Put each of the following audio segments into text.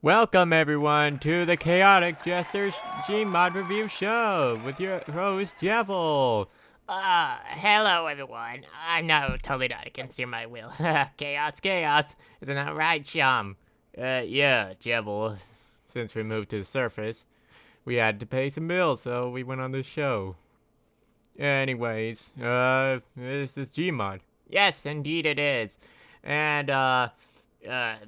Welcome everyone to the Chaotic Jesters GMOD Review Show with your host Jevil. Hello everyone. I know, totally not against my will. Chaos. Isn't that right, Shum? Yeah, Jevil. Since we moved to the surface, we had to pay some bills, so we went on this show. Anyways, this is GMOD. Yes, indeed it is. And,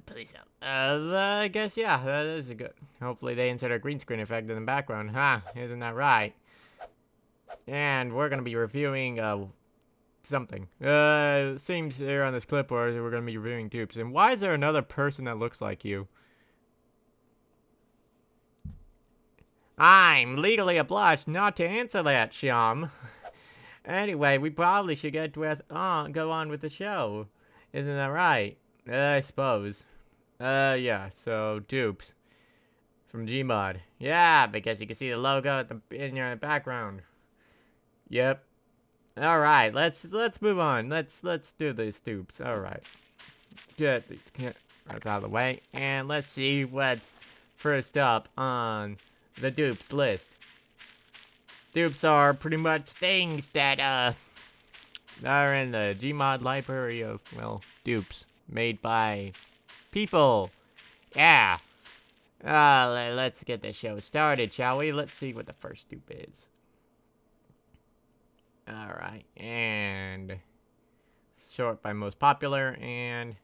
please help. I guess, yeah, that is a good. Hopefully they insert a green screen effect in the background, huh? Isn't that right? And we're gonna be reviewing, something. It seems here on this clipboard we're gonna be reviewing dupes. And why is there another person that looks like you? I'm legally obliged not to answer that, Shum. Anyway, we probably should go on with the show. Isn't that right? I suppose. Yeah, so dupes from Gmod. Yeah, because you can see the logo in your background. Yep. All right, let's move on. Let's do these dupes. All right. Get that's out of the way, and let's see what's first up on the dupes list. Dupes are pretty much things that are in the Gmod library of, well, dupes made by people. Yeah. Let's get the show started, shall we? Let's see what the first dupe is. Alright, and sort by most popular, and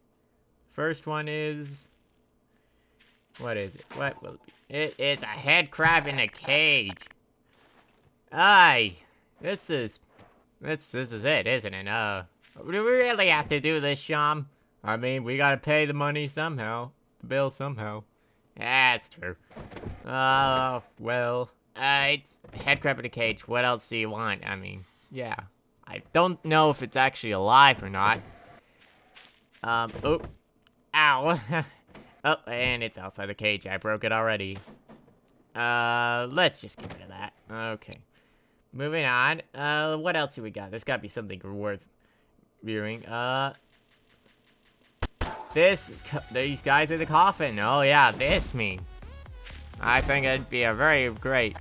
first one is, what is it? What will it be? It is a headcrab in a cage. Aye, this is it, isn't it? Do we really have to do this, Shum? I mean, we gotta pay the money somehow, the bill somehow. That's true. Well, It's headcrab in a cage. What else do you want? I mean, yeah. I don't know if it's actually alive or not. Oh. Ow. Oh, and it's outside the cage. I broke it already. Let's just get rid of that. Okay. Moving on. What else do we got? There's gotta be something worth viewing. These guys in the coffin. Oh yeah, this me. I think it'd be a very great.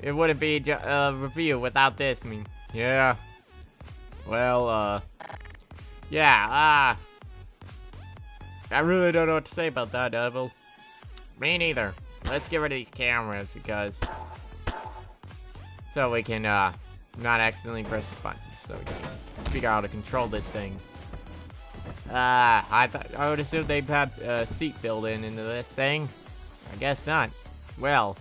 It wouldn't be a review without this me. Yeah. Well, yeah, I really don't know what to say about that, Devil. Me neither. Let's get rid of these cameras because so we can, not accidentally press the buttons. So we can figure out how to control this thing. I would assume they'd have a seat built into this thing. I guess not. Well,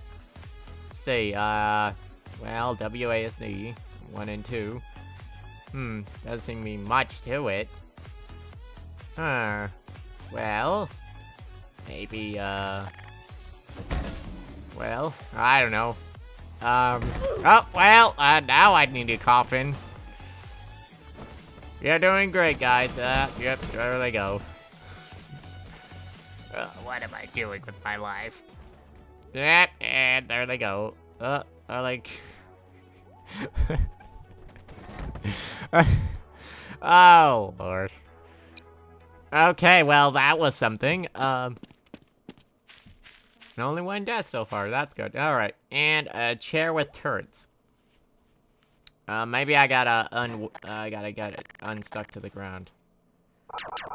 let's see, well, WASD 1 and 2. Doesn't seem to be much to it. Huh. Well, maybe, well, I don't know. Oh, well, now I need a coffin. You're doing great, guys. Yep, there they go. what am I doing with my life? Yep, and there they go. I like... oh, Lord. Okay, well, that was something. Only one death so far. That's good. All right, and a chair with turrets. Maybe I gotta get it unstuck to the ground.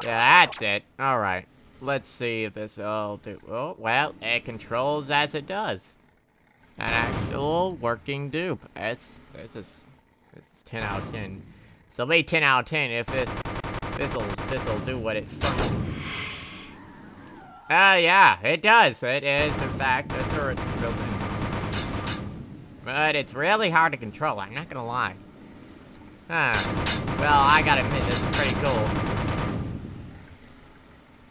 Yeah, that's it. All right, let's see if this will do. Oh, well, it controls as it does. An actual working dupe. This is 10 out of 10. So be 10 out of 10 if this'll do what it functions. Yeah, it does. It is in fact a turret built in. But it's really hard to control, I'm not gonna lie. Huh. Well, I gotta admit, this is pretty cool.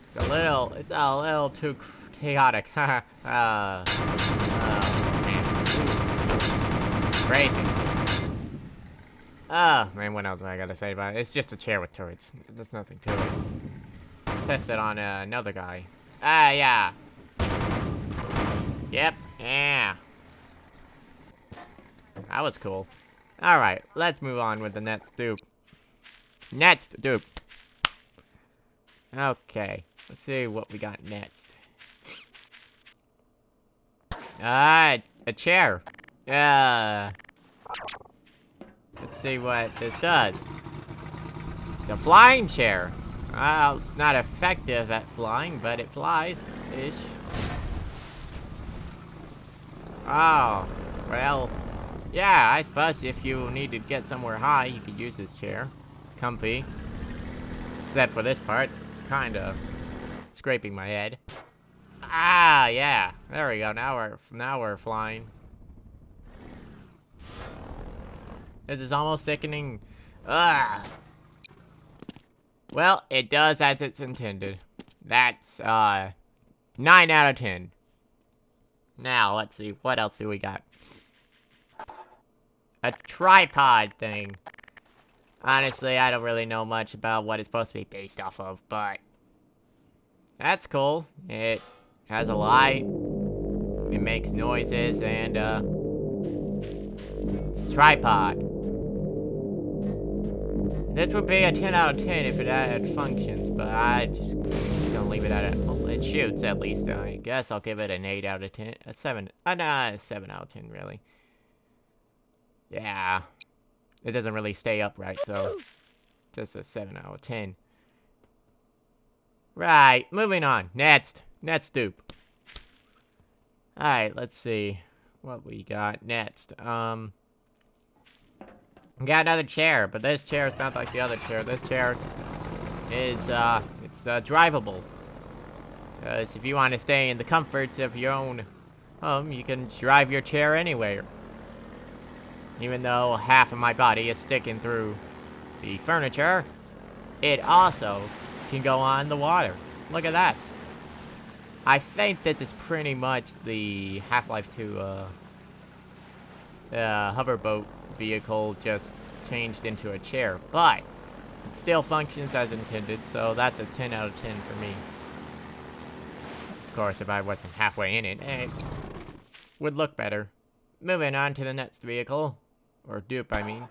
It's a little too chaotic. Man. Crazy. Oh, man, what else am I gotta say about it? It's just a chair with turrets. There's nothing to it. Test it on another guy. Yeah. Yep, yeah. That was cool. Alright, let's move on with the next dupe. Next dupe. Okay, let's see what we got next. A chair. Let's see what this does. It's a flying chair. Well, it's not effective at flying, but it flies-ish. Oh, well, yeah, I suppose if you need to get somewhere high, you could use this chair. It's comfy. Except for this part, it's kind of scraping my head. Ah, yeah. There we go. Now we're flying. This is almost sickening. Ah. Well, it does as it's intended. That's 9 out of 10. Now, let's see. What else do we got? A tripod thing. Honestly, I don't really know much about what it's supposed to be based off of, but that's cool. It has a light. It makes noises, and it's a tripod. This would be a 10 out of 10 if it had functions, but I'm just gonna leave it at it. Oh, it shoots at least. I guess I'll give it an 8 out of 10. A 7. Nah, a 7 out of 10, really. Yeah. It doesn't really stay upright, so just a 7 out of 10. Right, moving on. Next dupe. Alright, let's see what we got next. We got another chair, but this chair is not like the other chair. This chair is, it's drivable. Because if you want to stay in the comforts of your own home, you can drive your chair anywhere. Even though half of my body is sticking through the furniture, it also can go on the water. Look at that. I think this is pretty much the Half-Life 2, hoverboat vehicle just changed into a chair, but it still functions as intended, so that's a 10 out of 10 for me. Of course, if I wasn't halfway in it, it would look better. Moving on to the next vehicle, or dupe, I mean.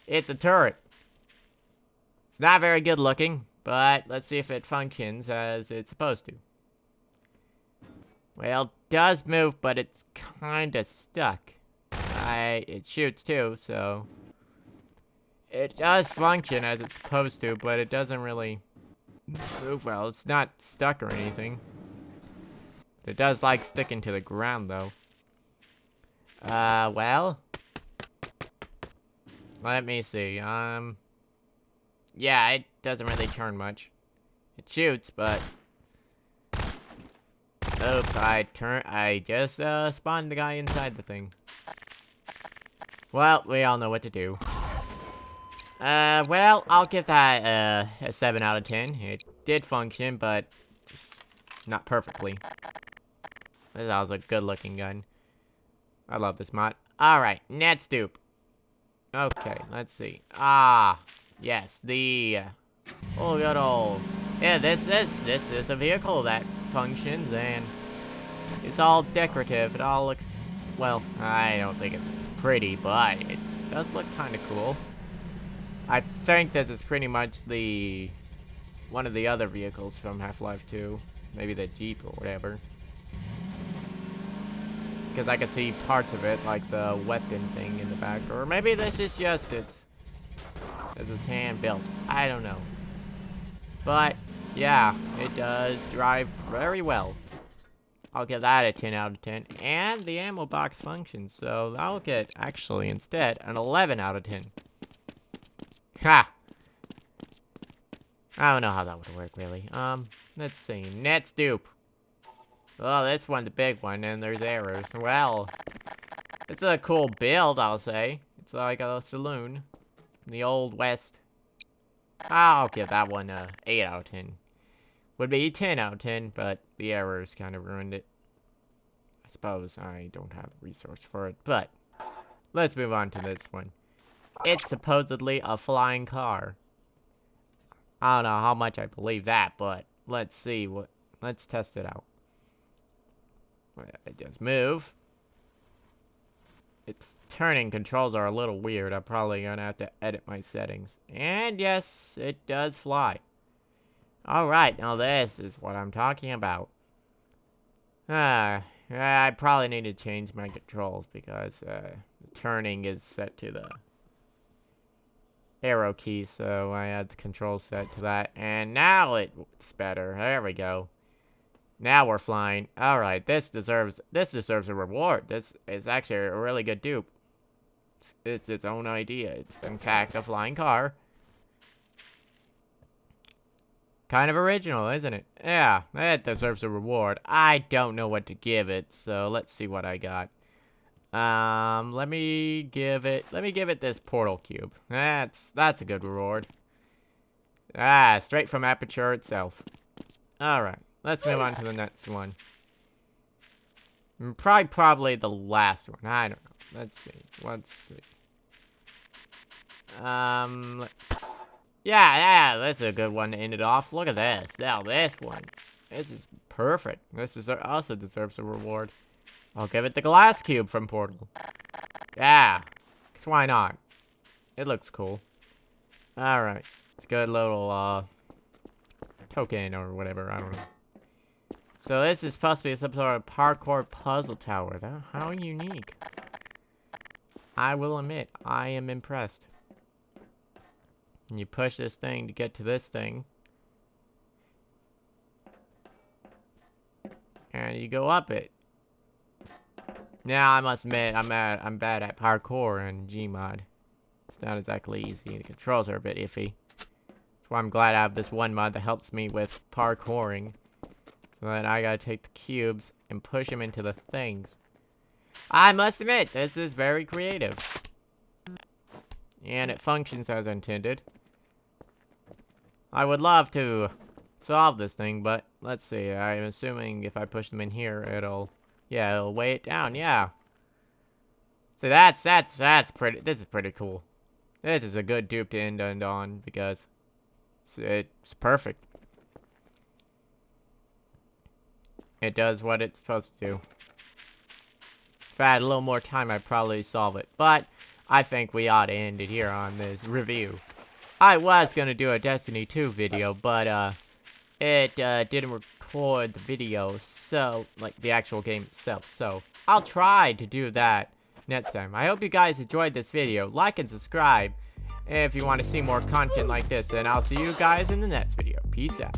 It's a turret. It's not very good looking, but let's see if it functions as it's supposed to. Well, it does move, but it's kinda stuck. It shoots too, so it does function as it's supposed to, but it doesn't really move well. It's not stuck or anything. It does like sticking to the ground though. Well, let me see. Yeah, it doesn't really turn much. It shoots, but oops, I just spawned the guy inside the thing. Well, we all know what to do. Well, I'll give that a 7 out of 10. It did function, but just not perfectly. This was a good-looking gun. I love this mod. Alright, next dupe. Okay, let's see. Ah, yes, the good old. Yeah, this is a vehicle that functions, and it's all decorative. It all looks, well, I don't think it's pretty, but it does look kind of cool. I think this is pretty much one of the other vehicles from Half-Life 2. Maybe the Jeep or whatever. Because I can see parts of it, like the weapon thing in the back. Or maybe this is just this is hand-built. I don't know. But, yeah, it does drive very well. I'll give that a 10 out of 10. And the ammo box functions, so I'll get, actually, instead, an 11 out of 10. Ha! I don't know how that would work, really. Let's see. Next dupe. Oh, this one's a big one, and there's arrows. Well, it's a cool build, I'll say. It's like a saloon in the Old West. I'll give that one a 8 out of 10. Would be 10 out of 10, but the errors kind of ruined it. I suppose I don't have the resource for it, but let's move on to this one. It's supposedly a flying car. I don't know how much I believe that, but let's see let's test it out. It does move. Its turning controls are a little weird. I'm probably gonna have to edit my settings. And yes, it does fly. Alright, now this is what I'm talking about. I probably need to change my controls because the turning is set to the arrow key, so I had the control set to that, and now it's better. There we go. Now we're flying. All right, this deserves a reward. This is actually a really good dupe. It's its own idea. It's in fact a flying car. Kind of original, isn't it? Yeah, it deserves a reward. I don't know what to give it, so let's see what I got. Let me give it this portal cube. That's a good reward. Straight from Aperture itself. All right, let's move on to the next one. Probably the last one. I don't know. Let's see. Yeah, that's a good one to end it off. Look at this. Now this one. This is perfect. This also deserves a reward. I'll give it the glass cube from Portal. Yeah, 'cause why not? It looks cool. All right, it's a good little token or whatever. I don't know. So this is supposed to be some sort of parkour puzzle tower. How unique. I will admit, I am impressed. And you push this thing to get to this thing. And you go up it. Now, I must admit, I'm bad at parkour in GMOD. It's not exactly easy. The controls are a bit iffy. That's why I'm glad I have this one mod that helps me with parkouring. So then I gotta take the cubes and push them into the things. I must admit, this is very creative. And it functions as intended. I would love to solve this thing, but let's see. I'm assuming if I push them in here, it'll weigh it down. Yeah. So that's pretty. This is pretty cool. This is a good dupe to end on because it's perfect. It does what it's supposed to do. If I had a little more time, I'd probably solve it. But I think we ought to end it here on this review. I was gonna do a Destiny 2 video, but it didn't record the video, so like the actual game itself. So I'll try to do that next time. I hope you guys enjoyed this video. Like and subscribe if you want to see more content like this, and I'll see you guys in the next video. Peace out.